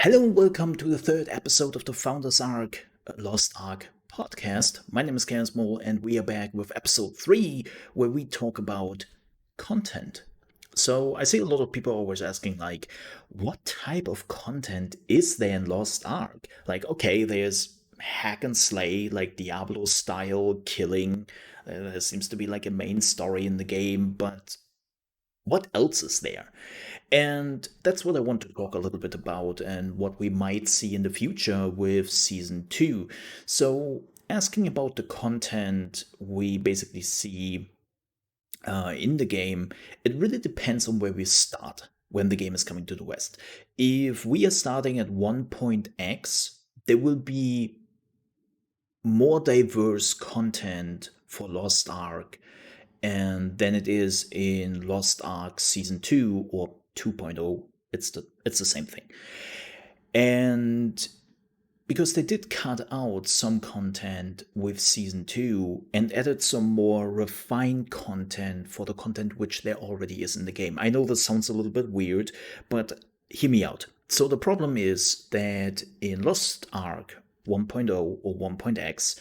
Hello and welcome to the third episode of the Founders Ark, Lost Ark Podcast. My name is Karen Small and we are back with episode 3 where we talk about content. So I see a lot of people always asking what type of content is there in Lost Ark? Okay, there's hack and slay, like Diablo style killing. There seems to be a main story in the game, but what else is there? And that's what I want to talk a little bit about and what we might see in the future with season 2. So, asking about the content we basically see in the game, it really depends on where we start when the game is coming to the West. If we are starting at 1.x, there will be more diverse content for Lost Ark and than it is in Lost Ark Season 2 or 2.0. It's the same thing. And because they did cut out some content with Season 2 and added some more refined content for the content which there already is in the game. I know this sounds a little bit weird, but hear me out. So the problem is that in Lost Ark 1.0 or 1.x,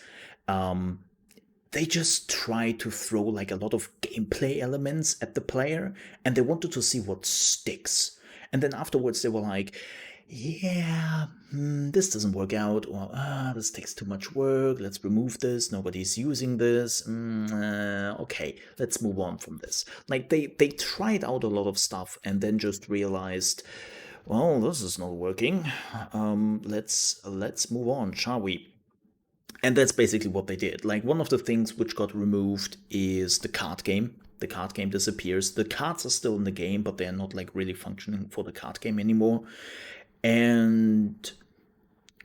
they just try to throw a lot of gameplay elements at the player, and they wanted to see what sticks. And then afterwards they were like, this doesn't work out, or this takes too much work, let's remove this, nobody's using this, okay, let's move on from this. They tried out a lot of stuff and then just realized, well, this is not working, let's move on, shall we? And that's basically what they did. One of the things which got removed is the card game. The card game disappears. The cards are still in the game, but they're not really functioning for the card game anymore. And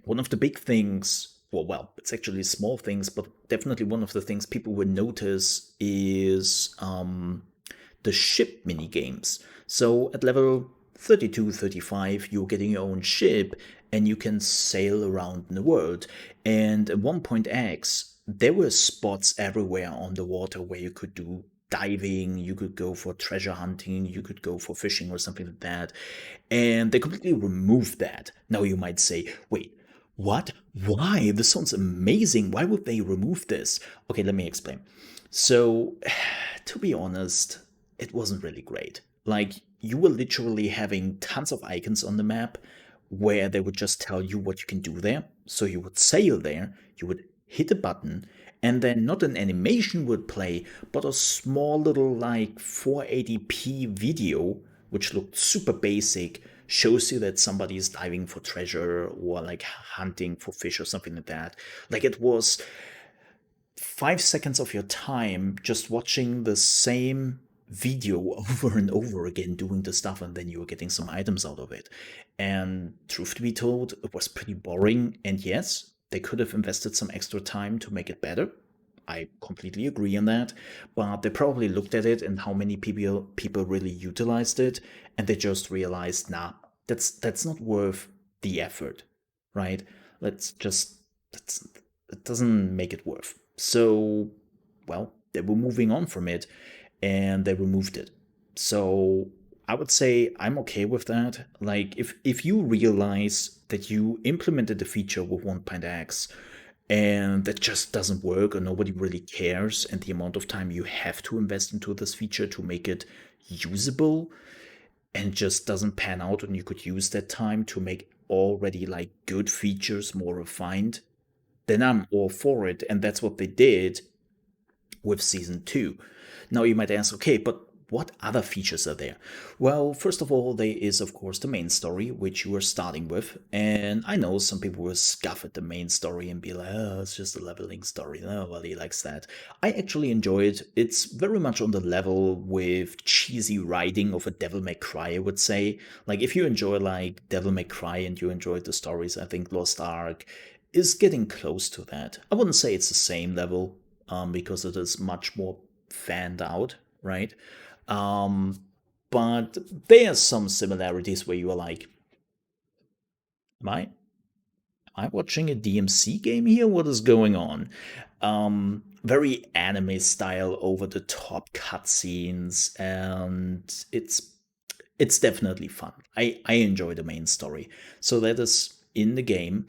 one of the big things, well, it's actually small things, but definitely one of the things people will notice is the ship mini games. So at level 32, 35, you're getting your own ship and you can sail around in the world. And at 1.x, there were spots everywhere on the water where you could do diving, you could go for treasure hunting, you could go for fishing or something like that. And they completely removed that. Now you might say, wait, what? Why? This sounds amazing. Why would they remove this? Okay, let me explain. So, to be honest, it wasn't really great. You were literally having tons of icons on the map where they would just tell you what you can do there. So you would sail there, you would hit a button, and then not an animation would play, but a small little 480p video, which looked super basic, shows you that somebody is diving for treasure or hunting for fish or something like that. It was 5 seconds of your time just watching the same video over and over again doing the stuff, and then you were getting some items out of it. And truth to be told, it was pretty boring. And yes, they could have invested some extra time to make it better. I completely agree on that. But they probably looked at it and how many people really utilized it, and they just realized, nah, that's not worth the effort, right? It doesn't make it worth. So, well, they were moving on from it and they removed it. So I would say I'm okay with that. If you realize that you implemented a feature with 1.x and that just doesn't work or nobody really cares, and the amount of time you have to invest into this feature to make it usable and just doesn't pan out, and you could use that time to make already good features more refined, then I'm all for it. And that's what they did with season 2. Now you might ask, okay, but what other features are there? Well, first of all, there is, of course, the main story, which you are starting with. And I know some people will scoff at the main story and be like, oh, it's just a leveling story. Nobody likes that. I actually enjoy it. It's very much on the level with cheesy writing of a Devil May Cry, I would say. If you enjoy Devil May Cry and you enjoy the stories, I think Lost Ark is getting close to that. I wouldn't say it's the same level, because it is much more fanned out, right? But there are some similarities where you are like, am I watching a DMC game here? What is going on? Very anime style, over the top cutscenes, and It's definitely fun. I enjoy the main story. So that is in the game.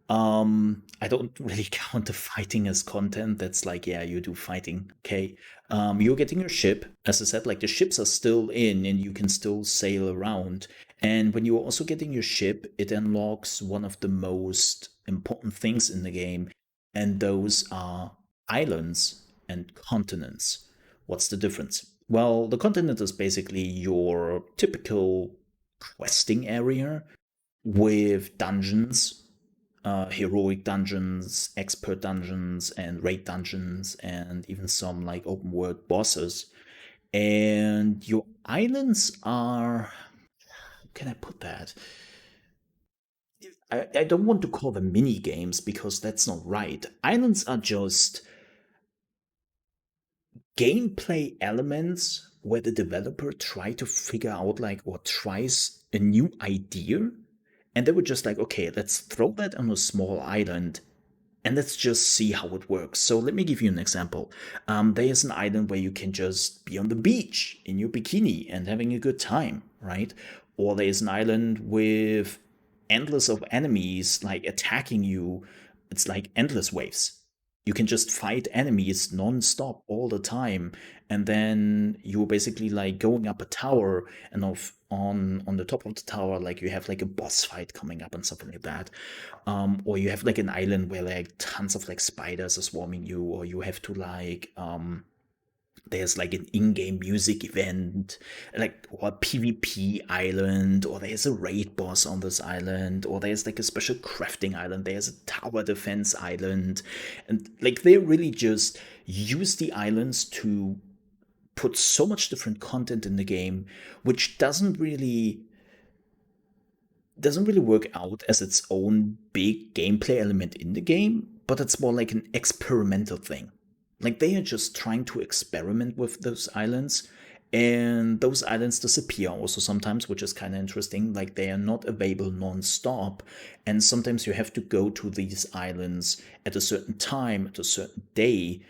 I don't really count the fighting as content. That's like, yeah, you do fighting, okay. You're getting your ship. As I said, like the ships are still in and you can still sail around. And when you're also getting your ship, it unlocks one of the most important things in the game, and those are islands and continents. What's the difference? Well, the continent is basically your typical questing area with dungeons, heroic dungeons, expert dungeons, and raid dungeons, and even some like open world bosses. And your islands are, how can I put that? I don't want to call them mini games because that's not right. Islands are just gameplay elements where the developer try to figure out like or tries a new idea, and they were just like, okay, let's throw that on a small island and let's just see how it works. So let me give you an example. There's an island where you can just be on the beach in your bikini and having a good time, right? Or there's an island with endless of enemies like attacking you. It's like endless waves. You can just fight enemies non-stop all the time, and then you're basically like going up a tower, and on the top of the tower, like you have like a boss fight coming up and something like that. Or you have like an island where like tons of like spiders are swarming you, or you have to like there's like an in-game music event, like, or a PvP island, or there's a raid boss on this island, or there's like a special crafting island, there's a tower defense island, and like they really just use the islands to put so much different content in the game, which doesn't really work out as its own big gameplay element in the game, but it's more like an experimental thing. Like they are just trying to experiment with those islands, and those islands disappear also sometimes, which is kind of interesting. Like they are not available non-stop, and sometimes you have to go to these islands at a certain time, at a certain day,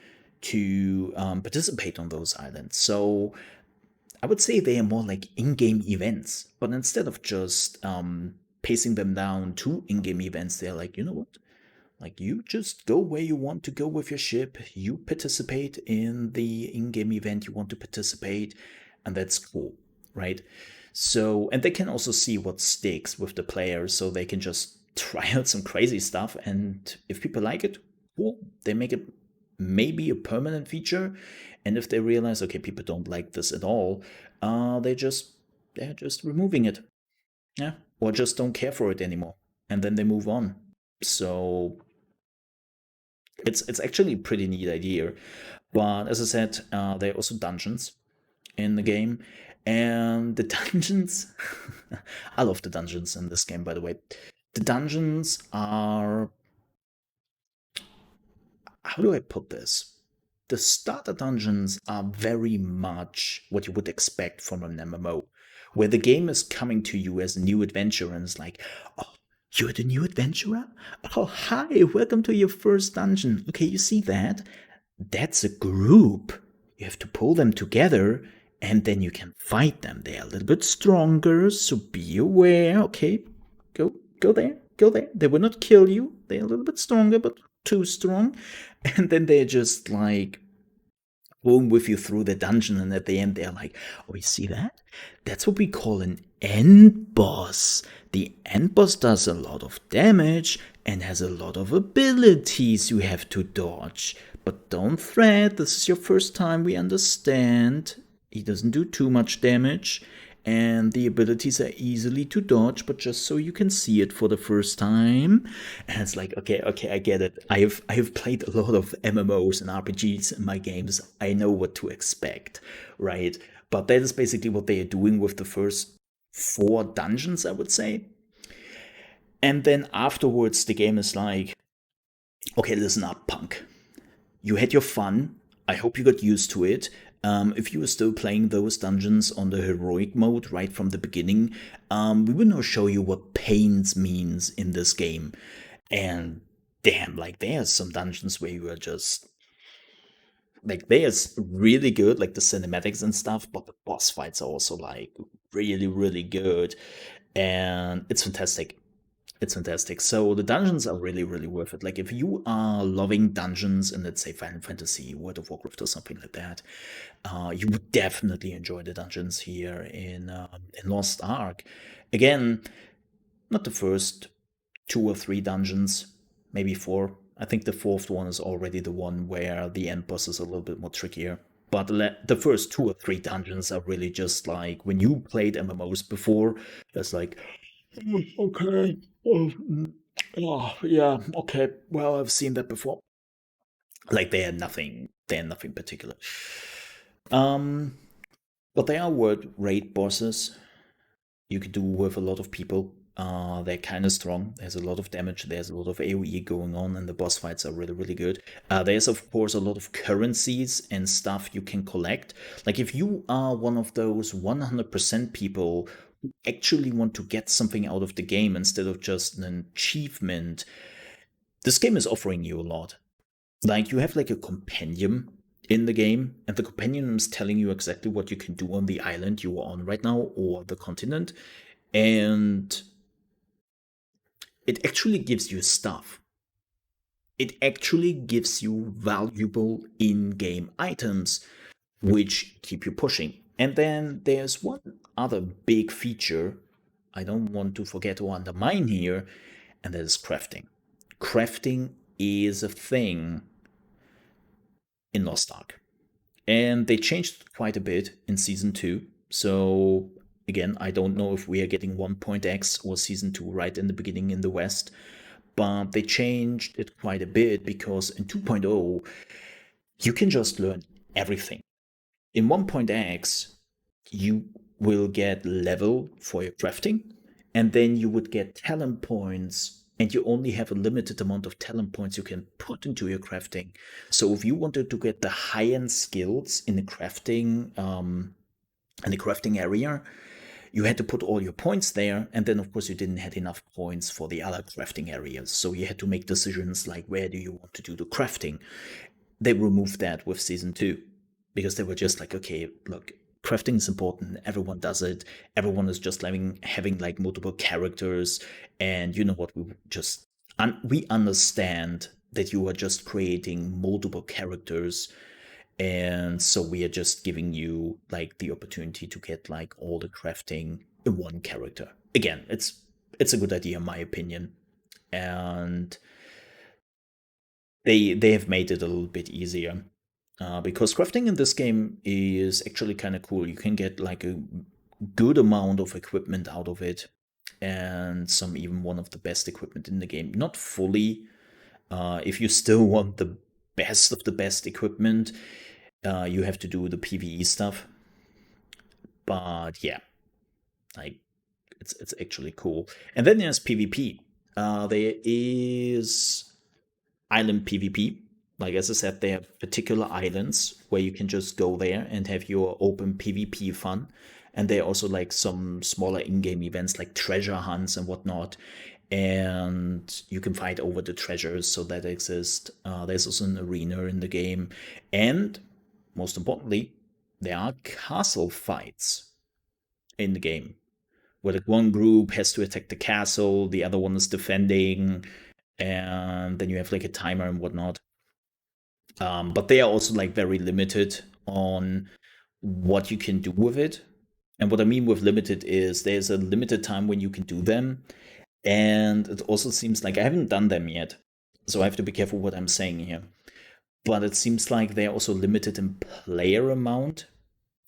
to participate on those islands. So I would say they are more like in-game events, but instead of just pacing them down to in-game events, they're like, you know what? Like you just go where you want to go with your ship, you participate in the in-game event you want to participate, and that's cool, right? So, and they can also see what sticks with the players, so they can just try out some crazy stuff, and if people like it, cool, they make it maybe a permanent feature, and if they realize, okay, people don't like this at all, they're just removing it, yeah, or just don't care for it anymore, and then they move on. So it's actually a pretty neat idea. But as I said, there are also dungeons in the game, and the dungeons. I love the dungeons in this game, by the way. The dungeons are, how do I put this? The starter dungeons are very much what you would expect from an MMO, where the game is coming to you as a new adventurer and it's like, oh, you're the new adventurer? Oh, hi, welcome to your first dungeon. Okay, you see that? That's a group. You have to pull them together and then you can fight them. They are a little bit stronger, so be aware. Okay, go there, go there. They will not kill you. They're a little bit stronger, but too strong. And then they're just like going with you through the dungeon, and at the end they're like, oh, you see that? That's what we call an end boss. The end boss does a lot of damage and has a lot of abilities you have to dodge. But don't fret, this is your first time, we understand. He doesn't do too much damage, and the abilities are easily to dodge, but just so you can see it for the first time. And it's like, okay, I get it. I've played a lot of MMOs and RPGs in my games. I know what to expect, right? But that is basically what they are doing with the first 4 dungeons, I would say. And then afterwards, the game is like, okay, listen up, punk. You had your fun. I hope you got used to it. If you were still playing those dungeons on the heroic mode right from the beginning, we will now show you what pains means in this game. And damn, like there's some dungeons where you are just like they are really good, like the cinematics and stuff, but the boss fights are also like really, really good, and it's fantastic. It's fantastic. So the dungeons are really, really worth it. Like if you are loving dungeons in, let's say, Final Fantasy, World of Warcraft, or something like that, you would definitely enjoy the dungeons here in Lost Ark. Again, not the first 2 or 3 dungeons, maybe 4. I think the 4th one is already the one where the end boss is a little bit more trickier. But the first 2 or 3 dungeons are really just like when you played MMOs before, it's like, "Oh, okay, oh, yeah, okay, well, I've seen that before." Like they are nothing particular. Um, but they are word raid bosses you could do with a lot of people. They're kind of strong. There's a lot of damage. There's a lot of AoE going on, and the boss fights are really, really good. There's, of course, a lot of currencies and stuff you can collect. Like, if you are one of those 100% people who actually want to get something out of the game instead of just an achievement, this game is offering you a lot. Like, you have like a compendium in the game, and the compendium is telling you exactly what you can do on the island you are on right now or the continent. And it actually gives you stuff. It actually gives you valuable in-game items which keep you pushing. And then there's one other big feature I don't want to forget or undermine here, and that is crafting. Crafting is a thing in Lost Ark. And they changed quite a bit in season 2. So again, I don't know if we are getting 1.x or season 2 right in the beginning in the West, but they changed it quite a bit because in 2.0, you can just learn everything. In 1.x, you will get level for your crafting, and then you would get talent points, and you only have a limited amount of talent points you can put into your crafting. So if you wanted to get the high-end skills in the crafting area, you had to put all your points there, and then of course you didn't have enough points for the other crafting areas. So you had to make decisions like, where do you want to do the crafting? They removed that with season 2 because they were just like, okay, look, crafting is important. Everyone does it. Everyone is just having like multiple characters, and you know what? We understand that you are just creating multiple characters, and so we are just giving you like the opportunity to get like all the crafting in one character. Again, it's a good idea in my opinion, and they have made it a little bit easier. Because crafting in this game is actually kind of cool. You can get like a good amount of equipment out of it, and even one of the best equipment in the game. Not fully. If you still want the best of the best equipment, you have to do the PvE stuff. But yeah, like it's actually cool. And then there's PvP. There is island PvP. Like as I said, they have particular islands where you can just go there and have your open PvP fun. And there are also like some smaller in-game events like treasure hunts and whatnot. And you can fight over the treasures, so that exists. There's also an arena in the game. And most importantly, there are castle fights in the game, where like one group has to attack the castle, the other one is defending, and then you have like a timer and whatnot. But they are also like very limited on what you can do with it. And what I mean with limited is there's a limited time when you can do them. And it also seems like I haven't done them yet. So I have to be careful what I'm saying here. But it seems like they're also limited in player amount.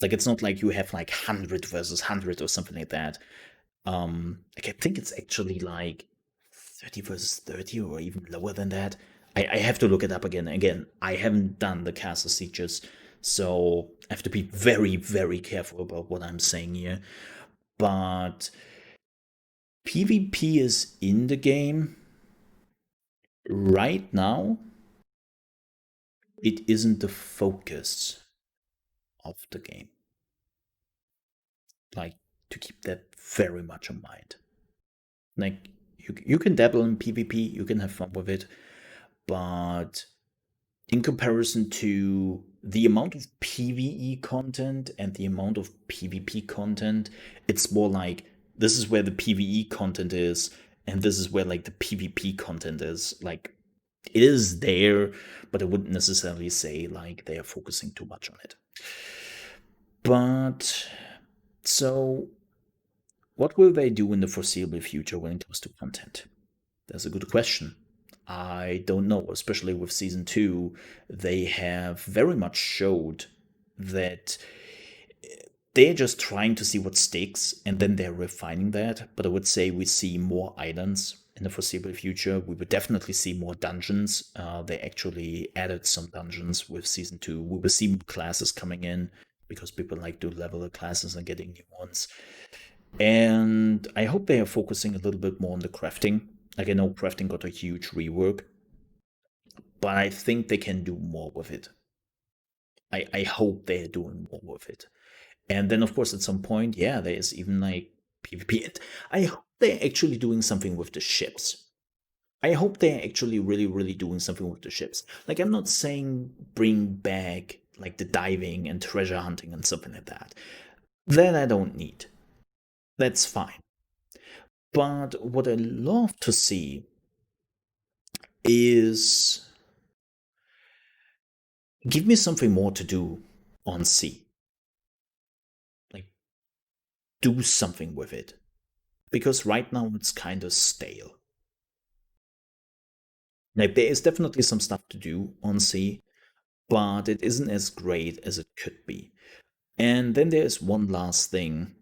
Like it's not like you have like 100 versus 100 or something like that. Like I think it's actually like 30 versus 30 or even lower than that. I have to look it up again. Again, I haven't done the castle sieges, so I have to be very, very careful about what I'm saying here. But PvP is in the game. Right now, it isn't the focus of the game. Like, to keep that very much in mind. Like, you can dabble in PvP, you can have fun with it, but in comparison to the amount of PvE content and the amount of PvP content, it's more like this is where the PvE content is, and this is where like the PvP content is. Like it is there, but I wouldn't necessarily say like they are focusing too much on it. But so what will they do in the foreseeable future when it comes to content? That's a good question. I don't know, especially with season 2, they have very much showed that they're just trying to see what sticks and then they're refining that. But I would say we see more islands in the foreseeable future. We would definitely see more dungeons. They actually added some dungeons with season 2. We will see more classes coming in because people like to level the classes and getting new ones. And I hope they are focusing a little bit more on the crafting. Like I know crafting got a huge rework, but I think they can do more with it. I hope they're doing more with it. And then of course at some point, yeah, there is even like PvP. And I hope they're actually doing something with the ships. I hope they're actually really, really doing something with the ships. Like I'm not saying bring back like the diving and treasure hunting and something like that. That I don't need. That's fine. But what I love to see is give me something more to do on sea. Like, do something with it. Because right now it's kind of stale. Like, there is definitely some stuff to do on sea, but it isn't as great as it could be. And then there is one last thing,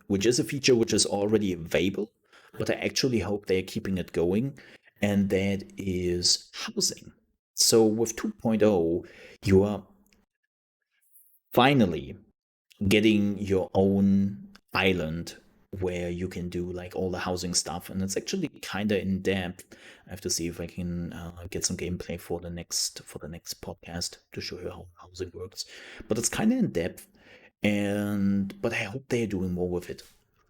which is a feature which is already available, but I actually hope they're keeping it going, and that is housing. So with 2.0, you are finally getting your own island where you can do like all the housing stuff, and it's actually kind of in depth. I have to see if I can get some gameplay for the next podcast to show you how housing works. But it's kind of in depth, and but I hope they're doing more with it.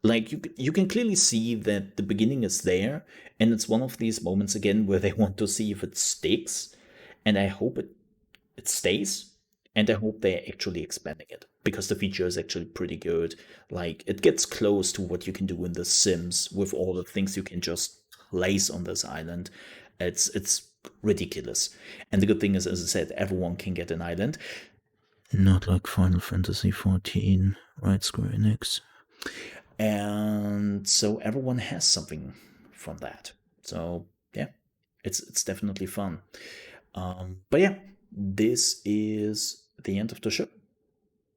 Like you can clearly see that the beginning is there, and it's one of these moments again where they want to see if it sticks, and I hope it stays, and I hope they're actually expanding it because the feature is actually pretty good. Like it gets close to what you can do in The Sims with all the things you can just place on this island. It's ridiculous. And the good thing is, as I said, everyone can get an island. Not like Final Fantasy XIV, right, Square Enix. And so everyone has something from that. So yeah, it's definitely fun. But yeah, this is the end of the show.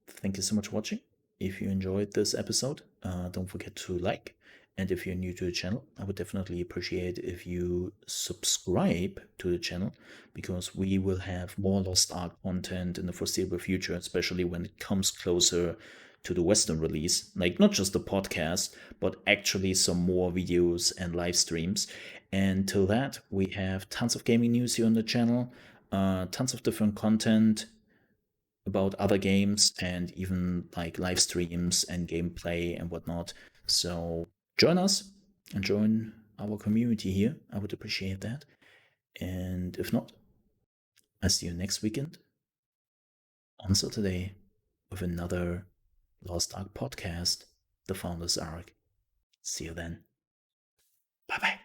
Thank you so much for watching. If you enjoyed this episode, don't forget to like. And if you're new to the channel, I would definitely appreciate if you subscribe to the channel, because we will have more Lost Ark content in the foreseeable future, especially when it comes closer to the Western release. Like not just the podcast, but actually some more videos and live streams. And till that, we have tons of gaming news here on the channel, tons of different content about other games, and even like live streams and gameplay and whatnot. So join us and join our community here. I would appreciate that. And if not, I'll see you next weekend on Saturday with another Lost Ark podcast, the Founders Ark. See you then. Bye bye.